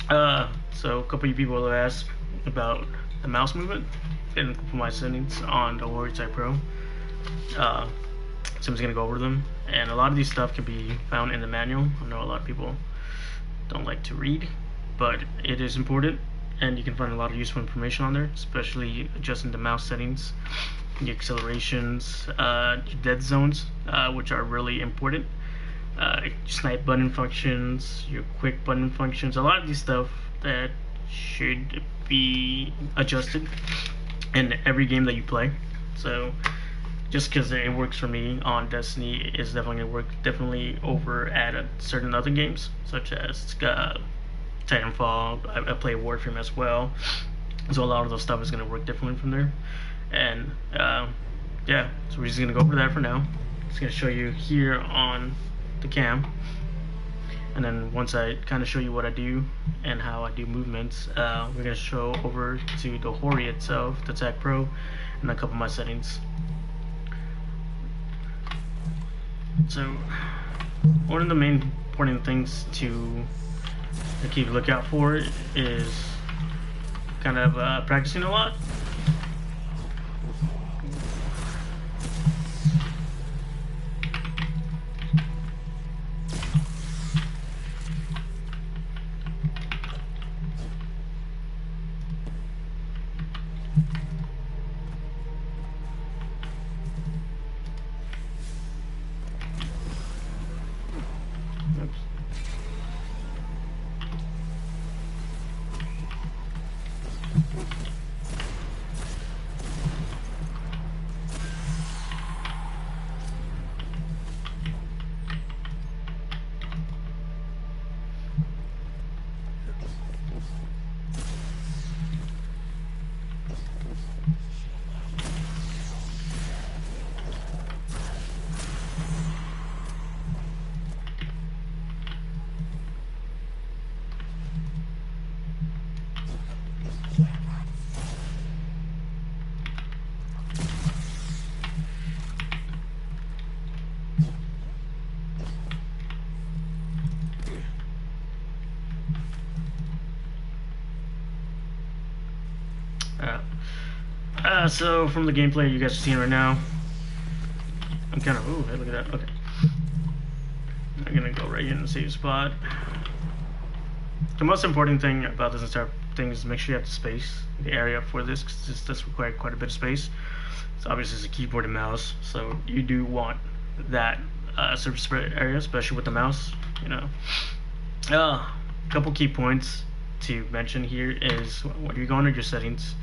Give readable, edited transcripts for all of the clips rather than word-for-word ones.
So a couple of you people have asked about the mouse movement and a couple of my settings on the Hori TAC Pro. So I'm just gonna go over them, and a lot of these stuff can be found in the manual. I know a lot of people don't like to read, but it is important, and you can find a lot of useful information on there, especially adjusting the mouse settings, the accelerations, dead zones, which are really important. Snipe button functions, your quick button functions, a lot of these stuff that should be adjusted in every game that you play. So just because it works for me on Destiny is definitely going to work definitely over at certain other games, such as Titanfall. I play Warframe as well, so a lot of those stuff is going to work differently from there. And yeah, so we're just going to go over that for now. Just going to show you here on the cam, and then once I kind of show you what I do and how I do movements, we're going to show over to the Hori itself, the TAC Pro, and a couple of my settings. So one of the main important things to keep a lookout for is kind of practicing a lot. So from the gameplay you guys are seeing right now, I'm kind of, ooh, hey, look at that, okay. I'm gonna go right in the save spot. The most important thing about this entire thing is make sure you have the space, the area for this, because this does require quite a bit of space. So obviously it's a keyboard and mouse, so you do want that surface area, especially with the mouse, you know. A couple key points to mention here is when you go under your settings,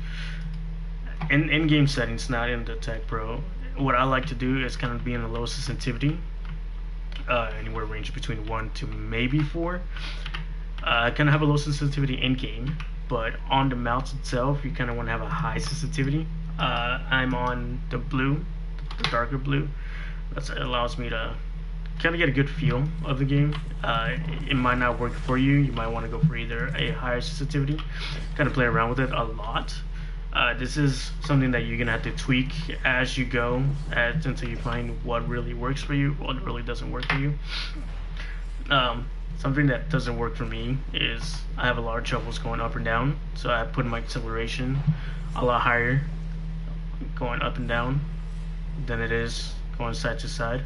in-game settings, not in the TAC Pro, what I like to do is kind of be in the low sensitivity, anywhere range between 1 to maybe 4. I kind of have a low sensitivity in-game, but on the mouse itself, you kind of want to have a high sensitivity. I'm on the blue, the darker blue. That allows me to kind of get a good feel of the game. It might not work for you. You might want to go for either a higher sensitivity, kind of play around with it a lot. This is something that you're gonna have to tweak as you go, until you find what really works for you, what really doesn't work for you. Something that doesn't work for me is I have a lot of troubles going up and down, so I put my acceleration a lot higher going up and down than it is going side to side.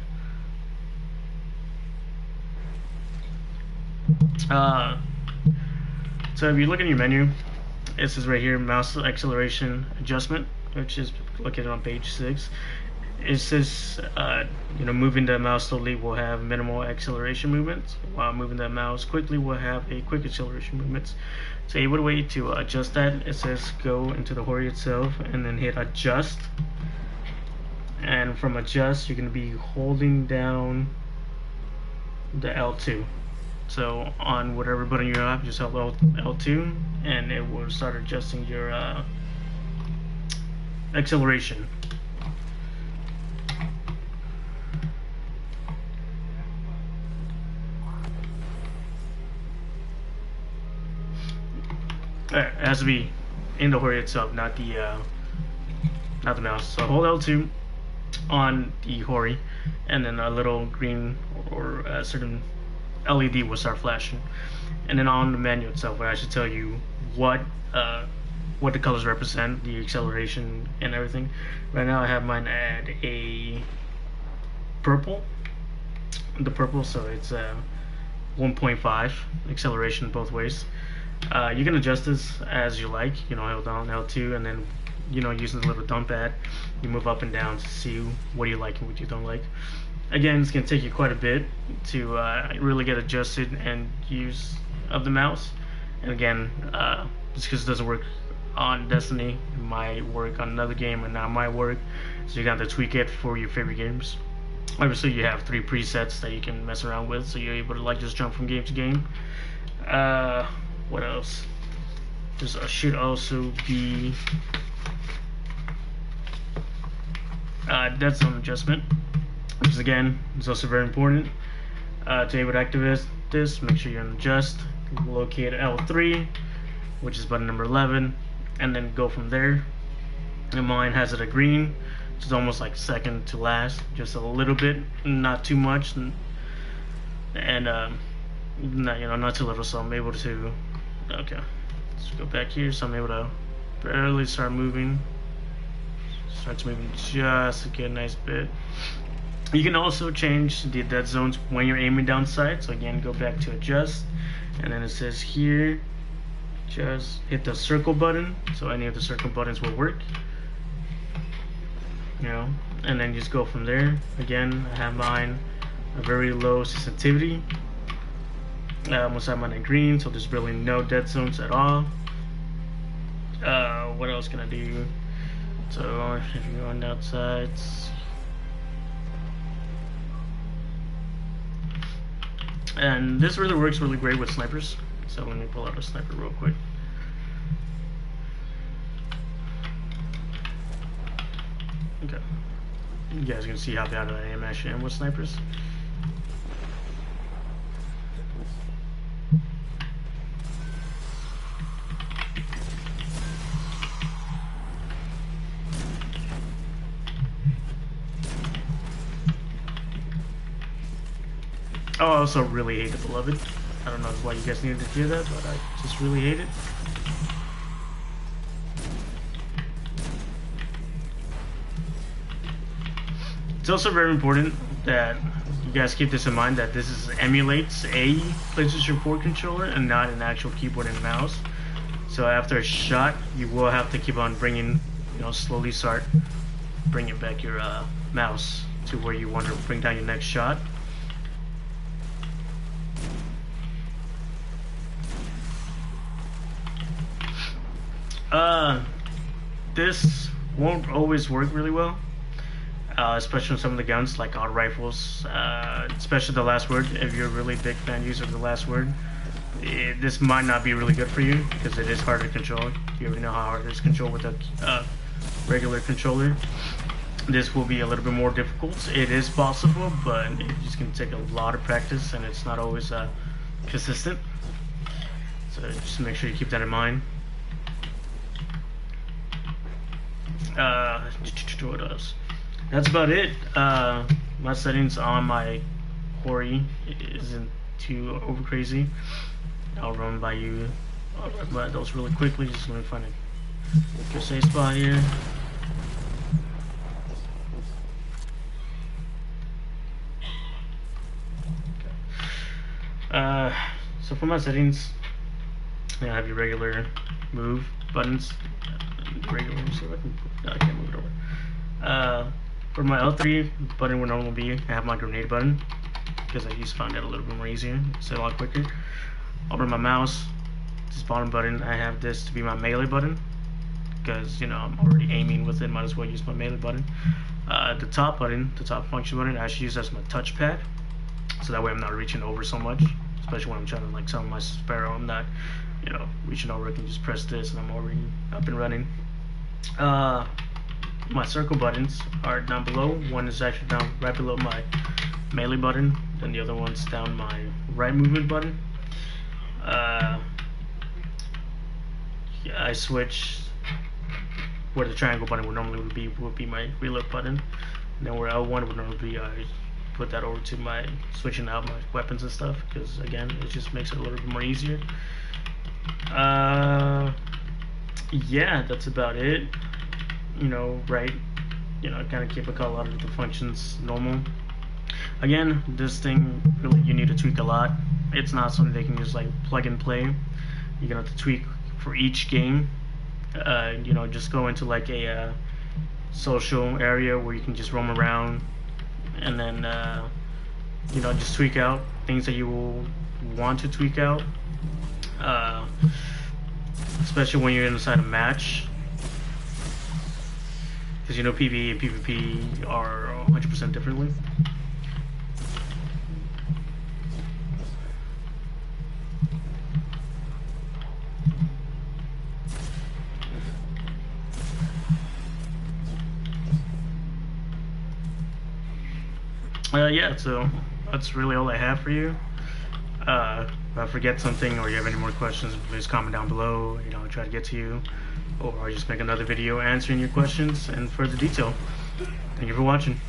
So if you look in your menu, it says right here, mouse acceleration adjustment, which is located on page 6. It says, moving the mouse slowly will have minimal acceleration movements, while moving the mouse quickly will have a quick acceleration movements. So a way to adjust that, it says go into the Hori itself and then hit adjust. And from adjust, you're going to be holding down the L2. So on whatever button you have, just hold L2 and it will start adjusting your acceleration. It has to be in the Hori itself, not the mouse. So hold L2 on the Hori, and then a little green or a certain LED will start flashing. And then on the menu itself, where I should tell you what the colors represent, the acceleration and everything. Right now I have mine at a purple. The purple, so it's 1.5 acceleration both ways. You can adjust this as you like. Hold down L2 and then using the little dump pad, you move up and down to see what you like and what you don't like. Again, it's gonna take you quite a bit to really get adjusted and use of the mouse. And again, just because it doesn't work on Destiny, it might work on another game and not might work, so you got to tweak it for your favorite games. Obviously you have 3 presets that you can mess around with, so you're able to like just jump from game to game. What else? There should also be dead zone adjustment, which is again is also very important. To be able to activate this, make sure you're in adjust, locate L3, which is button number 11, and then go from there. And mine has it a green, which is almost like second to last, just a little bit, not too much, and not too little. So I'm able to, okay, let's go back here. So I'm able to barely start moving. Starts moving just to get a nice bit. You can also change the dead zones when you're aiming down sight. So again, go back to adjust, and then it says here, just hit the circle button. So any of the circle buttons will work. And then just go from there. Again, I have mine a very low sensitivity. I almost have mine in green, so there's really no dead zones at all. What else can I do? So if you're going outside, and this really works really great with snipers. So let me pull out a sniper real quick. Okay, you guys can see how bad I am actually with snipers. Oh, I also really hate the Beloved. I don't know why you guys needed to hear that, but I just really hate it. It's also very important that you guys keep this in mind, that this emulates a PlayStation 4 controller and not an actual keyboard and mouse. So after a shot, you will have to keep on bringing, slowly start bringing back your mouse to where you want to bring down your next shot. This won't always work really well, especially on some of the guns like auto rifles, especially the last word. If you're a really big fan user of the last word, this might not be really good for you because it is hard to control. You already know how hard it is to control with a regular controller. This will be a little bit more difficult. It is possible, but it's going to take a lot of practice, and it's not always consistent. So just make sure you keep that in mind. What else? That's about it. My settings on my Hori isn't too over crazy. I'll run by those really quickly. Just let me find a good safe spot here. Okay. So for my settings, I have your regular move buttons. Regular, see if I can. No, I can't move it over. For my L3 button would normally be, I have my grenade button because I just found that a little bit more easier. It's a lot quicker. Over my mouse, this bottom button, I have this to be my melee button because I'm already aiming with it. Might as well use my melee button. The top button, the top function button, I actually use as my touchpad, so that way I'm not reaching over so much. Especially when I'm trying to summon my Sparrow, I'm not, reaching over. I can just press this and I'm already up and running. My circle buttons are down below. One is actually down right below my melee button, then the other one's down my right movement button. I switch where the triangle button would normally be my reload button, and then where L1 would normally be, I put that over to my switching out my weapons and stuff, because again, it just makes it a little bit more easier. Yeah, that's about it. You know, right? You know, kind of keep a lot of the functions normal. Again, this thing really you need to tweak a lot. It's not something they can just like plug and play. You're gonna have to tweak for each game. You know, just go into like a social area where you can just roam around, and then you know, just tweak out things that you will want to tweak out, especially when you're inside a match, because you know PvE and PvP are 100% differently. Yeah, so that's really all I have for you. If I forget something or you have any more questions, please comment down below. You know, I'll try to get to you, or I'll just make another video answering your questions in further detail. Thank you for watching.